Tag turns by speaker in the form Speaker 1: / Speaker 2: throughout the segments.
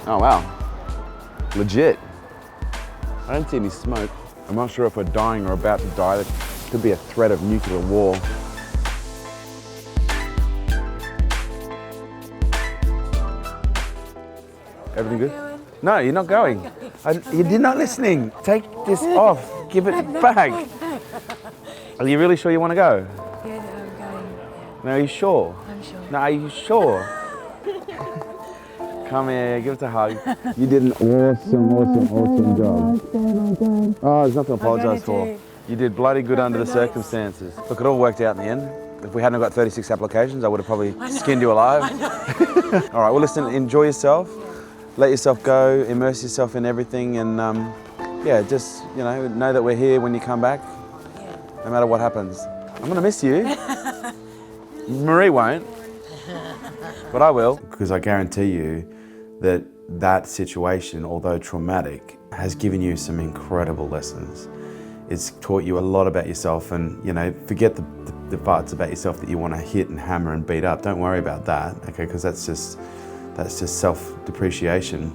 Speaker 1: Oh wow, legit. I don't see any smoke. I'm not sure if we're dying or about to die. There could be a threat of nuclear war. Everything good?
Speaker 2: Kerwin.
Speaker 1: No, you're not going. You're not listening. Take this off. Give it back. Are you really sure you want to go?
Speaker 2: Yeah, no, I'm going. Yeah.
Speaker 1: No, are you sure?
Speaker 2: I'm sure.
Speaker 1: No, are you sure? Come here, give us a hug. You did an awesome job. Oh, there's nothing to apologise for. You did bloody good under the circumstances. Look, it all worked out in the end. If we hadn't got 36 applications, I would have probably skinned you alive. All right, well listen, enjoy yourself. Let yourself go, immerse yourself in everything, and yeah, just, you know that we're here when you come back, no matter what happens. I'm gonna miss you. Marie won't, but I will. Because I guarantee you that that situation, although traumatic, has given you some incredible lessons. It's taught you a lot about yourself, and forget the parts about yourself that you want to hit and hammer and beat up. Don't worry about that, okay? Because that's just self-depreciation.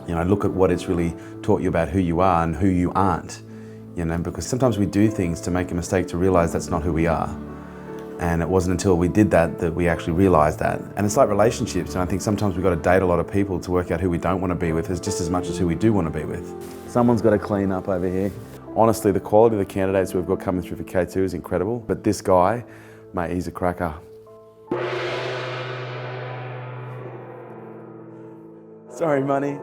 Speaker 1: Look at what it's really taught you about who you are and who you aren't. Because sometimes we do things to make a mistake to realize that's not who we are. And it wasn't until we did that we actually realized that. And it's like relationships, and I think sometimes we've got to date a lot of people to work out who we don't want to be with, just as much as who we do want to be with. Someone's got to clean up over here. Honestly, the quality of the candidates we've got coming through for K2 is incredible, but this guy, mate, he's a cracker. Sorry, money.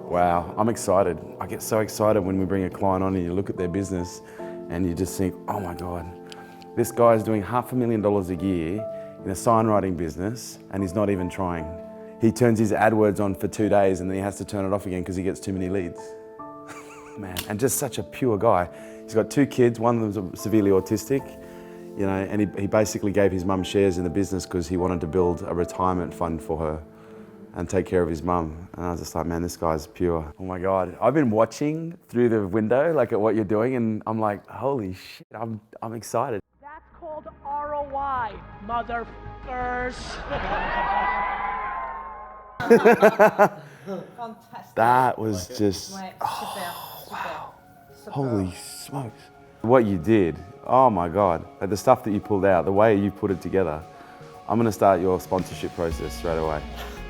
Speaker 1: Wow, I'm excited. I get so excited when we bring a client on and you look at their business and you just think, oh my God, this guy's doing $500,000 a year in a signwriting business and he's not even trying. He turns his AdWords on for 2 days and then he has to turn it off again because he gets too many leads. Man, and just such a pure guy. He's got 2 kids, one of them's severely autistic, and he basically gave his mum shares in the business because he wanted to build a retirement fund for her and take care of his mum. And I was just like, man, this guy's pure. Oh my God. I've been watching through the window, like at what you're doing, and I'm like, holy shit, I'm excited.
Speaker 3: That's called ROI, motherfuckers.
Speaker 2: Fantastic.
Speaker 1: That was just, wow. Holy smokes. What you did, oh my God. Like the stuff that you pulled out, the way you put it together, I'm gonna start your sponsorship process straight away.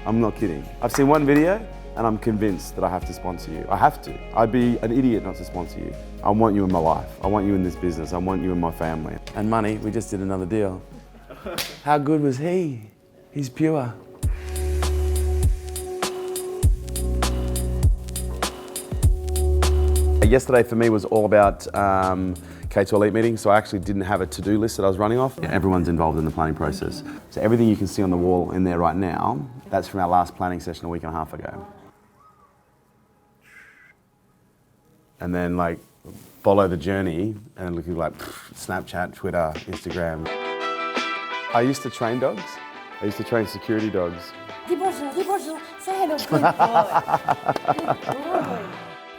Speaker 1: I'm not kidding. I've seen one video and I'm convinced that I have to sponsor you. I have to. I'd be an idiot not to sponsor you. I want you in my life. I want you in this business. I want you in my family. And money, we just did another deal. How good was he? He's pure. Yesterday for me was all about K2 Elite meetings, so I actually didn't have a to-do list that I was running off. Yeah, everyone's involved in the planning process. So everything you can see on the wall in there right now, that's from our last planning session a week and a half ago. And then follow the journey and look at Snapchat, Twitter, Instagram. I used to train dogs. I used to train security dogs.
Speaker 2: Dis bonjour, say hello, good boy. Good boy.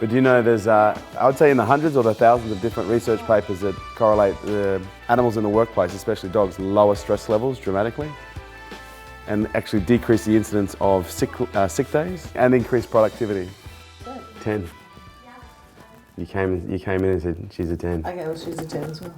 Speaker 1: But there's, I would say in the hundreds or the thousands of different research papers that correlate animals in the workplace, especially dogs, lower stress levels dramatically and actually decrease the incidence of sick days and increase productivity.
Speaker 2: Good.
Speaker 1: 10. You came in and said, she's a 10.
Speaker 2: Okay, well, she's a 10 as well.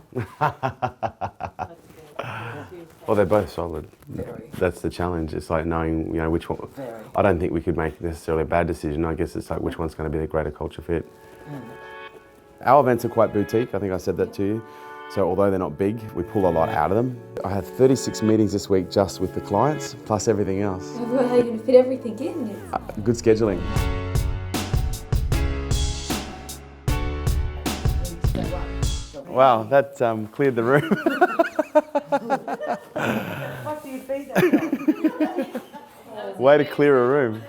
Speaker 1: Well, they're both solid.
Speaker 2: Very.
Speaker 1: That's the challenge. It's like knowing, which one.
Speaker 2: Very.
Speaker 1: I don't think we could make necessarily a bad decision. I guess it's like which one's going to be the greater culture fit. Our events are quite boutique. I think I said that to you. So although they're not big, we pull a lot out of them. I had 36 meetings this week just with the clients, plus everything else.
Speaker 2: How are you going to fit everything in?
Speaker 1: Good scheduling. Wow, that cleared the room.
Speaker 2: What do you think that?
Speaker 1: Way to clear a room.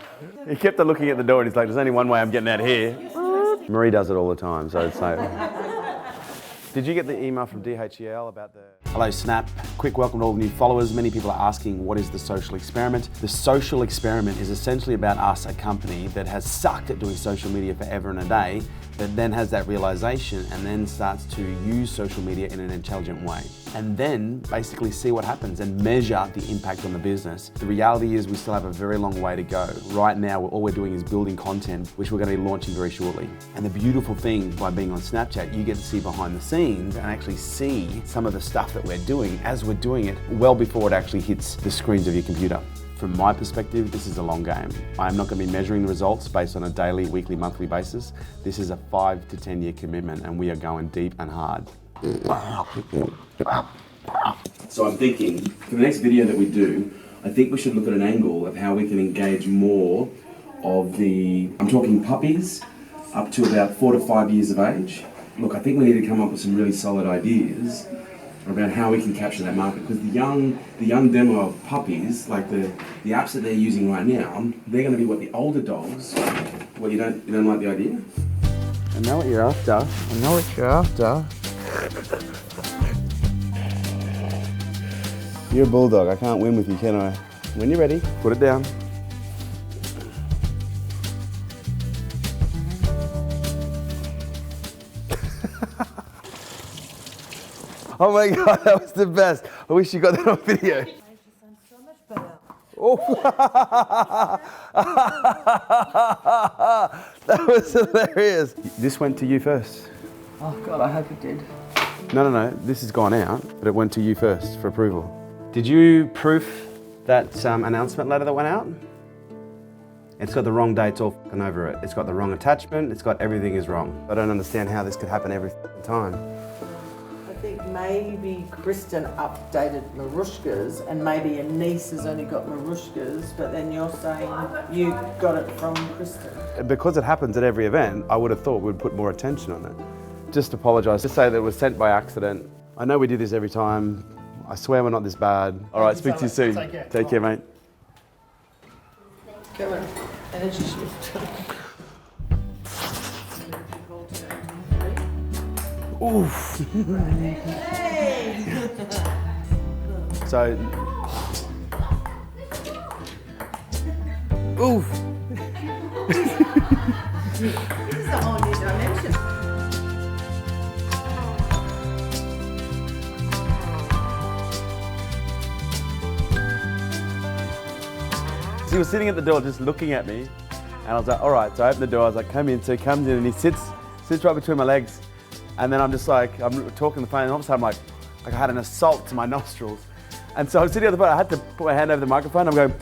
Speaker 1: He kept on looking at the door and he's like, there's only one way I'm getting out of here. Marie does it all the time, so it's like... Did you get the email from DHEL about the... Hello Snap, quick welcome to all the new followers. Many people are asking, what is the social experiment? The social experiment is essentially about us, a company that has sucked at doing social media forever and a day, that then has that realization and then starts to use social media in an intelligent way. And then basically see what happens and measure the impact on the business. The reality is we still have a very long way to go. Right now, all we're doing is building content, which we're going to be launching very shortly. And the beautiful thing by being on Snapchat, you get to see behind the scenes and actually see some of the stuff that we're doing as we're doing it well before it actually hits the screens of your computer. From my perspective, this is a long game. I'm not going to be measuring the results based on a daily, weekly, monthly basis. This is a 5 to 10 year commitment and we are going deep and hard. So I'm thinking, for the next video that we do, I think we should look at an angle of how we can engage more of I'm talking puppies, up to about 4 to 5 years of age. Look, I think we need to come up with some really solid ideas about how we can capture that market, because the young demo of puppies, like the apps that they're using right now, they're going to be what the older dogs. What, you don't like the idea? I know what you're after. I know what you're after. You're a bulldog. I can't win with you, can I? When you're ready, put it down. Oh my God, that was the best. I wish you got that on video.
Speaker 2: So much better.
Speaker 1: Oh. That was hilarious. This went to you first.
Speaker 2: Oh God, I hope it did.
Speaker 1: No. This has gone out, but it went to you first for approval. Did you proof that announcement letter that went out? It's got the wrong dates all f***ing over it. It's got the wrong attachment. It's got everything is wrong. I don't understand how this could happen every time.
Speaker 2: I think maybe Kristen updated Marushka's and maybe a niece has only got Marushka's, but then you're saying you got it from Kristen.
Speaker 1: Because it happens at every event, I would have thought we'd put more attention on it. Just apologise, just say that it was sent by accident. I know we do this every time. I swear we're not this bad. All right, speak to you soon. Take care, mate.
Speaker 2: Kerwin, energy shift.
Speaker 1: Oof. So, oof.
Speaker 2: This is a whole new dimension.
Speaker 1: He was sitting at the door just looking at me, and I was like, all right. So I opened the door, I was like, come in. So he comes in and he sits right between my legs. And then I'm just like, I'm talking on the phone, and all of a sudden I'm like I had an assault to my nostrils. And so I was sitting at the phone, I had to put my hand over the microphone, I'm going,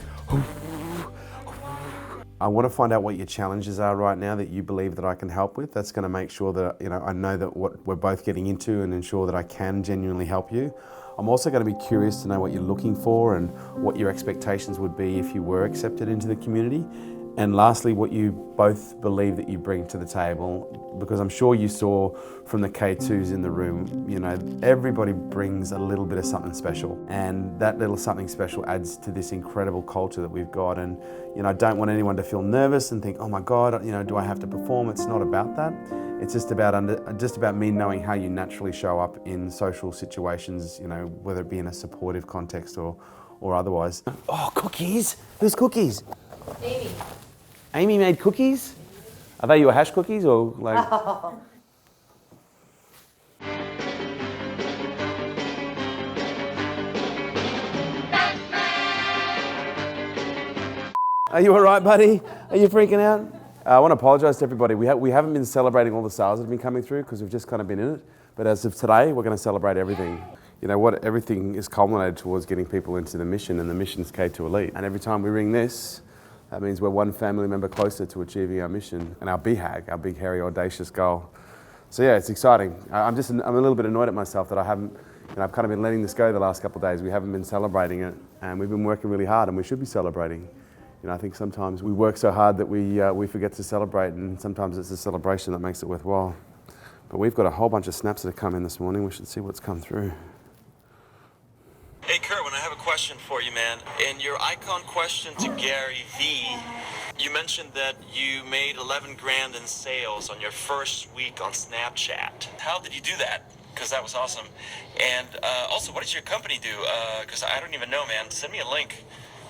Speaker 1: I want to find out what your challenges are right now that you believe that I can help with. That's going to make sure that, I know that what we're both getting into and ensure that I can genuinely help you. I'm also going to be curious to know what you're looking for and what your expectations would be if you were accepted into the community. And lastly, what you both believe that you bring to the table, because I'm sure you saw from the K2s in the room, everybody brings a little bit of something special. And that little something special adds to this incredible culture that we've got. And, I don't want anyone to feel nervous and think, oh my God, do I have to perform? It's not about that. It's just about me knowing how you naturally show up in social situations, whether it be in a supportive context or otherwise. Oh, cookies! Whose cookies?
Speaker 2: Amy.
Speaker 1: Amy made cookies? Are they your hash cookies or like? Oh. Are you all right, buddy? Are you freaking out? I want to apologise to everybody. We haven't been celebrating all the sales that have been coming through because we've just kind of been in it. But as of today, we're going to celebrate everything. Everything is culminated towards getting people into the mission, and the mission's K2 Elite. And every time we ring this, that means we're one family member closer to achieving our mission and our BHAG, our big, hairy, audacious goal. So yeah, it's exciting. I'm a little bit annoyed at myself that I haven't, I've kind of been letting this go the last couple of days. We haven't been celebrating it, and we've been working really hard, and we should be celebrating. I think sometimes we work so hard that we forget to celebrate, and sometimes it's the celebration that makes it worthwhile. But we've got a whole bunch of snaps that have come in this morning. We should see what's come through.
Speaker 4: Hey Kerwin, I have a question for you, man. In your icon question to Gary V, you mentioned that you made 11 grand in sales on your first week on Snapchat. How did you do that? Because that was awesome. And also, what does your company do? Because I don't even know, man. Send me a link.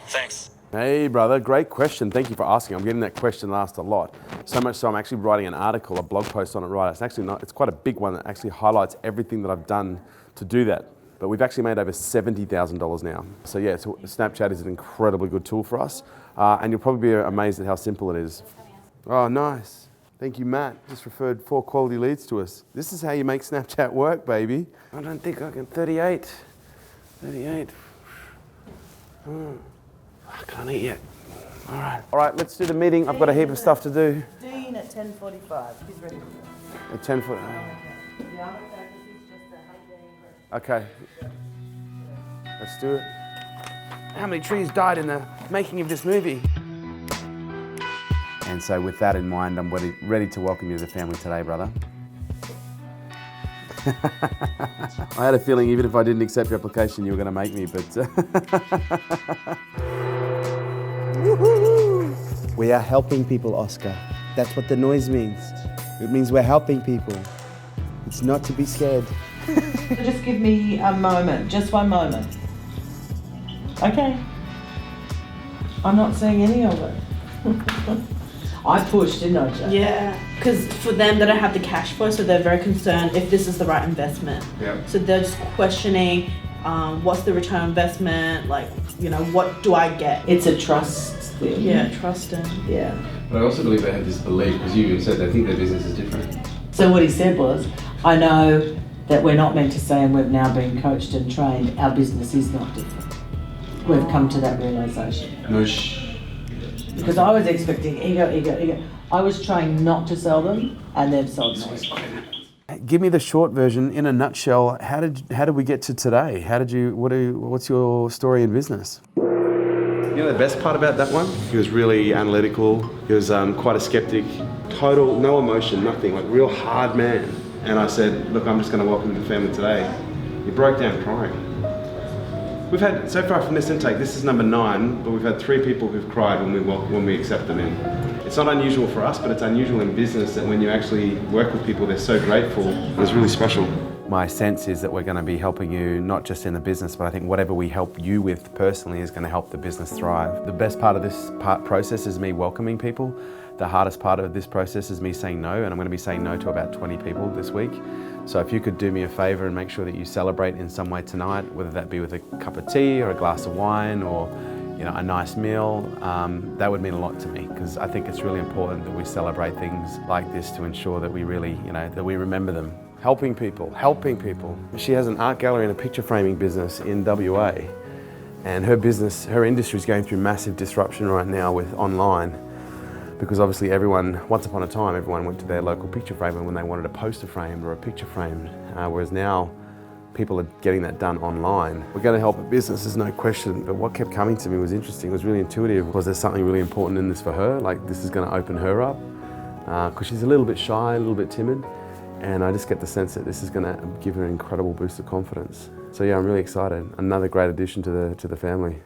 Speaker 4: Thanks.
Speaker 1: Hey, brother, great question. Thank you for asking. I'm getting that question asked a lot. So much so I'm actually writing an article, a blog post on it right. It's actually not, it's quite a big one that actually highlights everything that I've done to do that. But we've actually made over $70,000 now. So yeah, so Snapchat is an incredibly good tool for us. And you'll probably be amazed at how simple it is. Oh, nice. Thank you, Matt. Just referred 4 quality leads to us. This is how you make Snapchat work, baby. I don't think I can. 38. I can't eat yet. All right, let's do the meeting. I've got a heap of stuff to do.
Speaker 2: Dean at 10:45. He's ready.
Speaker 1: At 10 foot. Okay. Let's do it. How many trees died in the making of this movie? And so with that in mind, I'm ready to welcome you to the family today, brother. I had a feeling even if I didn't accept your application, you were going to make me, but... We are helping people, Oscar. That's what the noise means. It means we're helping people. It's not to be scared.
Speaker 2: Just give me a moment, just one moment. Okay. I'm not seeing any of it. I pushed, didn't I, Jack?
Speaker 5: Yeah, because for them, they don't have the cash flow, so they're very concerned if this is the right investment.
Speaker 1: Yep.
Speaker 5: So they're just questioning, what's the return on investment? Like, you know, what do I get?
Speaker 2: It's a trust thing.
Speaker 5: Yeah, trust and yeah.
Speaker 6: But I also believe they have this belief, because you even said they think their business is different.
Speaker 2: So what he said was, I know that we're not meant to say, and we've now been coached and trained, our business is not different. We've come to that realisation.
Speaker 6: No,
Speaker 2: Because I was expecting ego. I was trying not to sell them, and they've sold me.
Speaker 1: Give me the short version in a nutshell. How did we get to today? What's your story in business? You know the best part about that one? He was really analytical. He was quite a skeptic. Total, no emotion, nothing, like real hard man. And I said, look, I'm just going to welcome you to the family today. He broke down crying. We've had, so far from this intake, this is number 9, but we've had 3 people who've cried when we accept them in. It's not unusual for us, but it's unusual in business that when you actually work with people, they're so grateful. It's really special. My sense is that we're going to be helping you not just in the business, but I think whatever we help you with personally is going to help the business thrive. The best part of this process is me welcoming people. The hardest part of this process is me saying no, and I'm going to be saying no to about 20 people this week. So if you could do me a favor and make sure that you celebrate in some way tonight, whether that be with a cup of tea or a glass of wine or a nice meal, that would mean a lot to me, because I think it's really important that we celebrate things like this to ensure that we really, that we remember them. Helping people. She has an art gallery and a picture framing business in WA, and her industry is going through massive disruption right now with online. Because obviously once upon a time, everyone went to their local picture framer when they wanted a poster framed or a picture framed, whereas now people are getting that done online. We're going to help businesses, no question, but what kept coming to me was interesting, it was really intuitive. Was there something really important in this for her? Like this is going to open her up? Because she's a little bit shy, a little bit timid, and I just get the sense that this is going to give her an incredible boost of confidence. So yeah, I'm really excited. Another great addition to the family.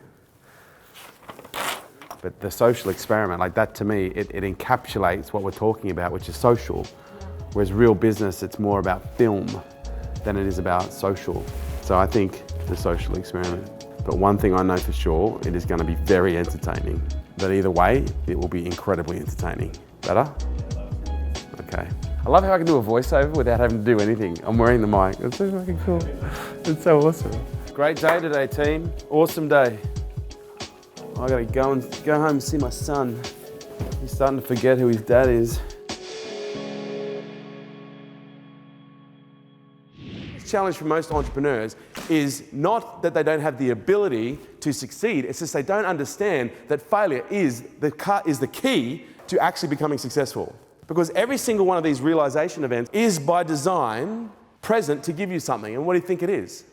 Speaker 1: But the social experiment, like that to me, it encapsulates what we're talking about, which is social. Whereas real business, it's more about film than it is about social. So I think the social experiment. But one thing I know for sure, it is going to be very entertaining. But either way, it will be incredibly entertaining. Better? Okay. I love how I can do a voiceover without having to do anything. I'm wearing the mic. It's so fucking cool. It's so awesome. Great day today, team. Awesome day. I gotta go home and see my son. He's starting to forget who his dad is. The challenge for most entrepreneurs is not that they don't have the ability to succeed, it's just they don't understand that failure is the key to actually becoming successful. Because every single one of these realization events is by design present to give you something. And what do you think it is?